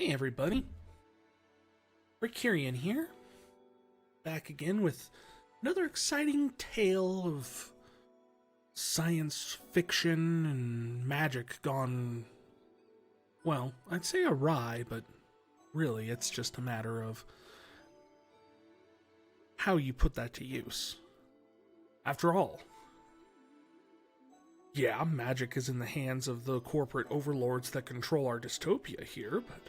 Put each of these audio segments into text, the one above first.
Hey everybody, Rickurian here, back again with another exciting tale of science fiction and magic gone, well, I'd say awry, but really it's just a matter of how you put that to use. After all, yeah, magic is in the hands of the corporate overlords that control our dystopia here, but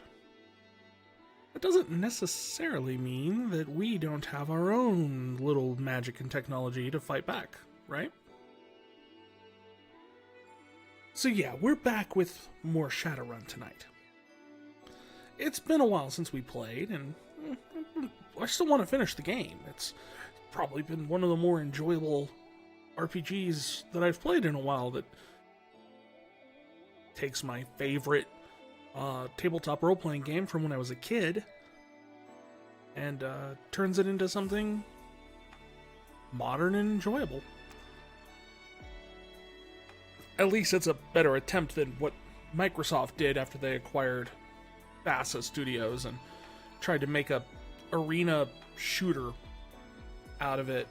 that doesn't necessarily mean that we don't have our own little magic and technology to fight back, right? So yeah, we're back with more Shadowrun tonight. It's been a while since we played, and I still want to finish the game. It's probably been one of the more enjoyable RPGs that I've played in a while that takes my favorite tabletop role-playing game from when I was a kid and turns it into something modern and enjoyable. At least it's a better attempt than what Microsoft did after they acquired Bassa Studios and tried to make a arena shooter out of it.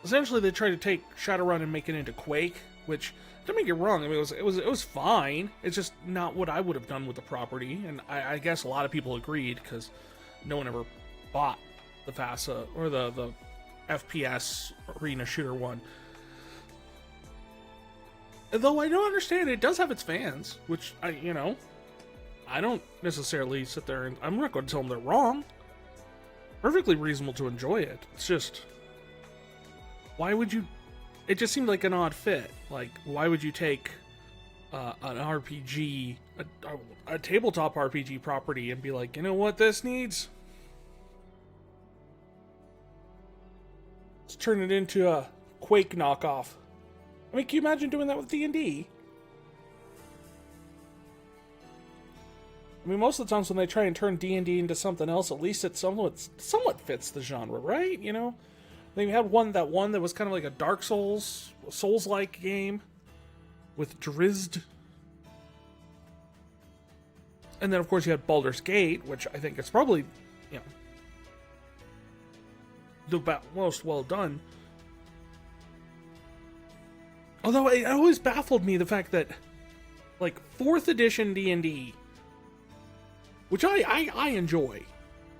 Essentially, they tried to take Shadowrun and make it into Quake, which, don't make it wrong, I mean, it was fine. It's just not what I would have done with the property, and I guess a lot of people agreed because no one ever bought the FASA or the FPS arena shooter one. Though I don't understand, it does have its fans, which I don't necessarily sit there and I'm not going to tell them they're wrong. Perfectly reasonable to enjoy it. It's just, why would you? It just seemed like an odd fit. Like, why would you take an RPG, a tabletop RPG property, and be like, you know what this needs? Let's turn it into a Quake knockoff. I mean, can you imagine doing that with D&D? I mean, most of the times when they try and turn D&D into something else, at least it somewhat fits the genre, right? You know? They had one that was kind of like a Dark Souls-like game with Drizzt. And then, of course, you had Baldur's Gate, which I think is probably, the most well done. Although it always baffled me the fact that, like, 4th edition D&D, which I enjoy.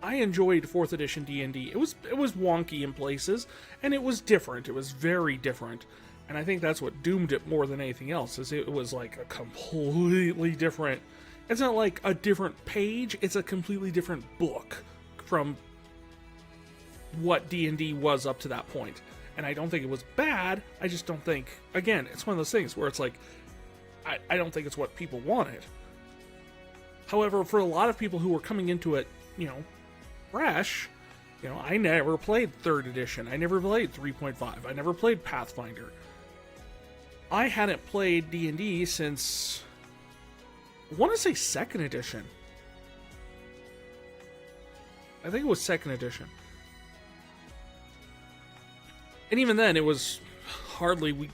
I enjoyed 4th edition D&D. It was wonky in places, and it was different. It was very different. And I think that's what doomed it more than anything else, is it was like a completely different... It's not like a different page, it's a completely different book from what D&D was up to that point. And I don't think it was bad, I just don't think... Again, it's one of those things where it's like, I don't think it's what people wanted. However, for a lot of people who were coming into it, fresh, I never played 3rd edition, I never played 3.5, I never played Pathfinder. I hadn't played D&D since, I want to say 2nd edition. I think it was 2nd edition. And even then, it was hardly, we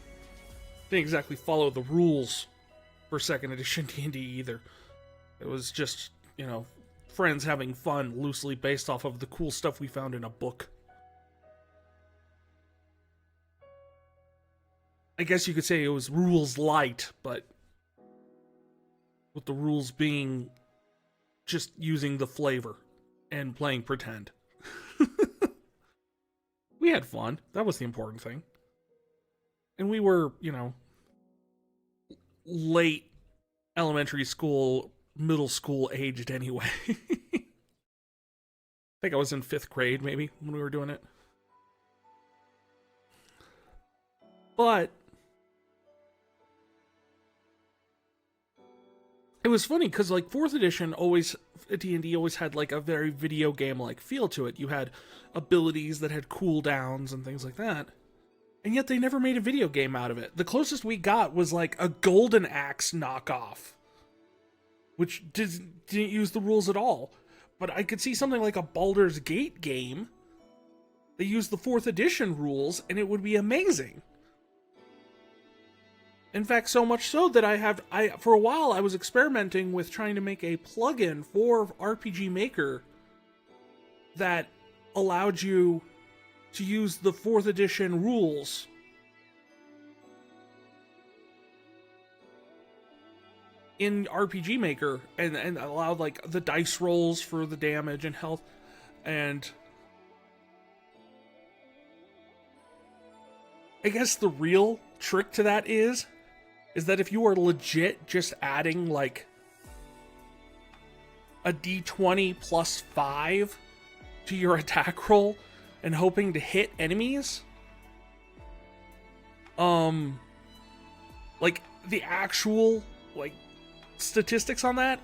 didn't exactly follow the rules for 2nd edition D&D either. It was just, friends having fun loosely based off of the cool stuff we found in a book. I guess you could say it was rules light, but with the rules being just using the flavor and playing pretend. We had fun. That was the important thing. And we were, late elementary school, middle school aged anyway. I think I was in 5th grade, maybe, when we were doing it. But it was funny, because, like, 4th edition D&D always had, like, a very video game-like feel to it. You had abilities that had cooldowns and things like that. And yet they never made a video game out of it. The closest we got was, like, a Golden Axe knockoff, which didn't use the rules at all. But I could see something like a Baldur's Gate game. They used the 4th edition rules, and it would be amazing. In fact, so much so that for a while I was experimenting with trying to make a plugin for RPG Maker that allowed you to use the 4th edition rules in RPG Maker and allowed like the dice rolls for the damage and health. And I guess the real trick to that is that if you are legit just adding like a d20 plus 5 to your attack roll and hoping to hit enemies, like the actual like statistics on that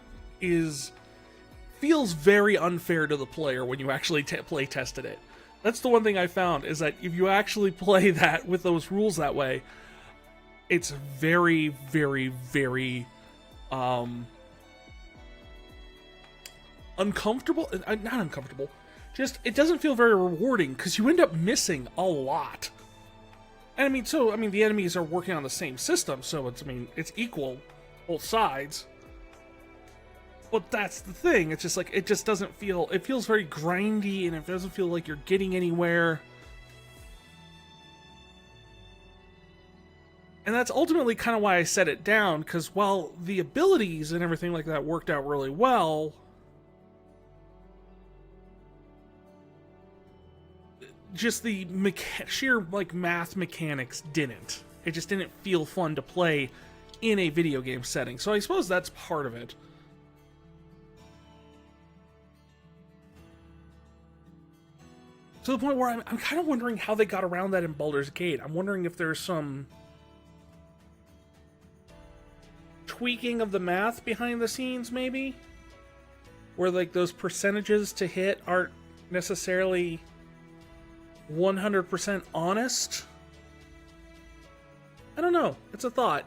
feels very unfair to the player when you actually play tested it. That's the one thing I found, is that if you actually play that with those rules that way, it's very, very, very uncomfortable. Not uncomfortable. Just, it doesn't feel very rewarding because you end up missing a lot. And I mean, the enemies are working on the same system, so it's equal, both sides. But that's the thing. It's just like, it just doesn't feel, it feels very grindy, and it doesn't feel like you're getting anywhere. And that's ultimately kind of why I set it down, because while the abilities and everything like that worked out really well, just the sheer like math mechanics didn't. It just didn't feel fun to play in a video game setting. So I suppose that's part of it. To the point where I'm kind of wondering how they got around that in Baldur's Gate. I'm wondering if there's some tweaking of the math behind the scenes, maybe? Where like those percentages to hit aren't necessarily 100% honest? I don't know. It's a thought.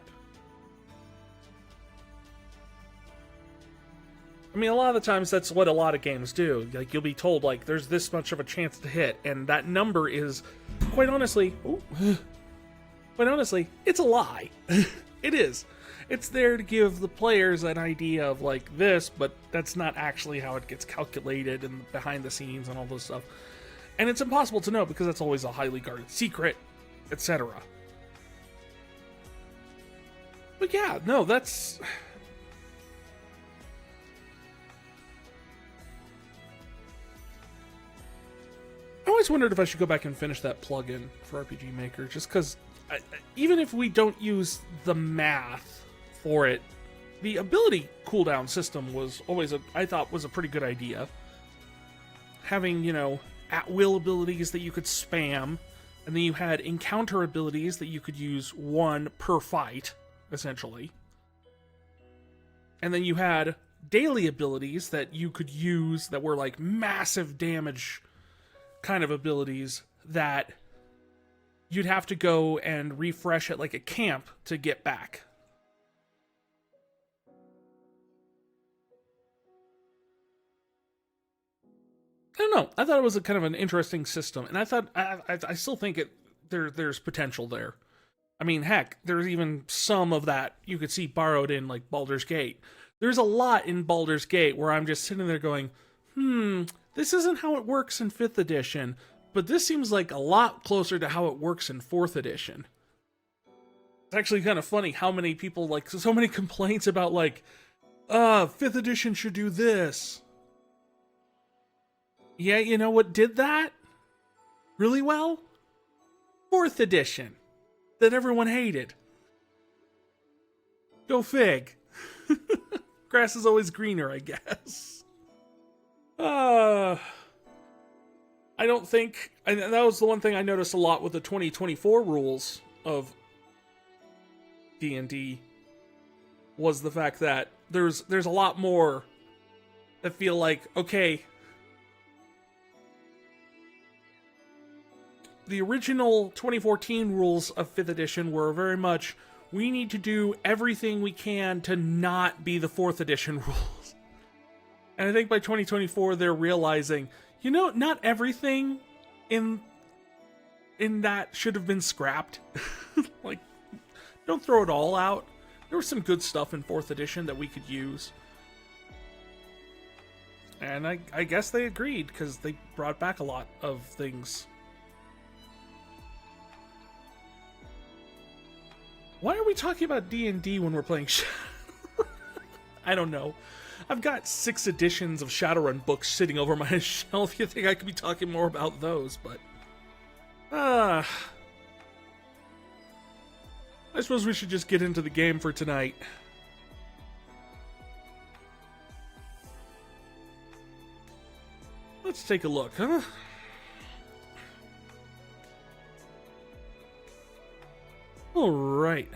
I mean, a lot of the times that's what a lot of games do. Like, you'll be told, like, there's this much of a chance to hit, and that number is, quite honestly, it's a lie. It is. It's there to give the players an idea of, like, this, but that's not actually how it gets calculated and behind the scenes and all this stuff. And it's impossible to know because that's always a highly guarded secret, etc. But yeah, no, that's... I always wondered if I should go back and finish that plugin for RPG Maker, just because even if we don't use the math for it, the ability cooldown system was always I thought was a pretty good idea. Having, you know, at-will abilities that you could spam, and then you had encounter abilities that you could use one per fight, essentially. And then you had daily abilities that you could use that were like massive damage kind of abilities that you'd have to go and refresh at like a camp to get back. I don't know. I thought it was a kind of an interesting system, and I thought I still think there's potential there. I mean, heck, there's even some of that you could see borrowed in like Baldur's Gate. There's a lot in Baldur's Gate where I'm just sitting there going, this isn't how it works in 5th edition, but this seems like a lot closer to how it works in 4th edition. It's actually kind of funny how many people, like, so many complaints about, like, 5th edition should do this. Yeah, you know what did that really well? 4th edition. That everyone hated. Go fig. Grass is always greener, I guess. I don't think... And that was the one thing I noticed a lot with the 2024 rules of D&D, was the fact that there's a lot more that feel like, okay, the original 2014 rules of 5th edition were very much, we need to do everything we can to not be the 4th edition rules. And I think by 2024, they're realizing, you know, not everything in that should have been scrapped. Like, Don't throw it all out. There was some good stuff in 4th edition that we could use. And I guess they agreed, because they brought back a lot of things. Why are we talking about D&D when we're playing I don't know. I've got 6 editions of Shadowrun books sitting over my shelf. You think I could be talking more about those, but... I suppose we should just get into the game for tonight. Let's take a look, huh? All right.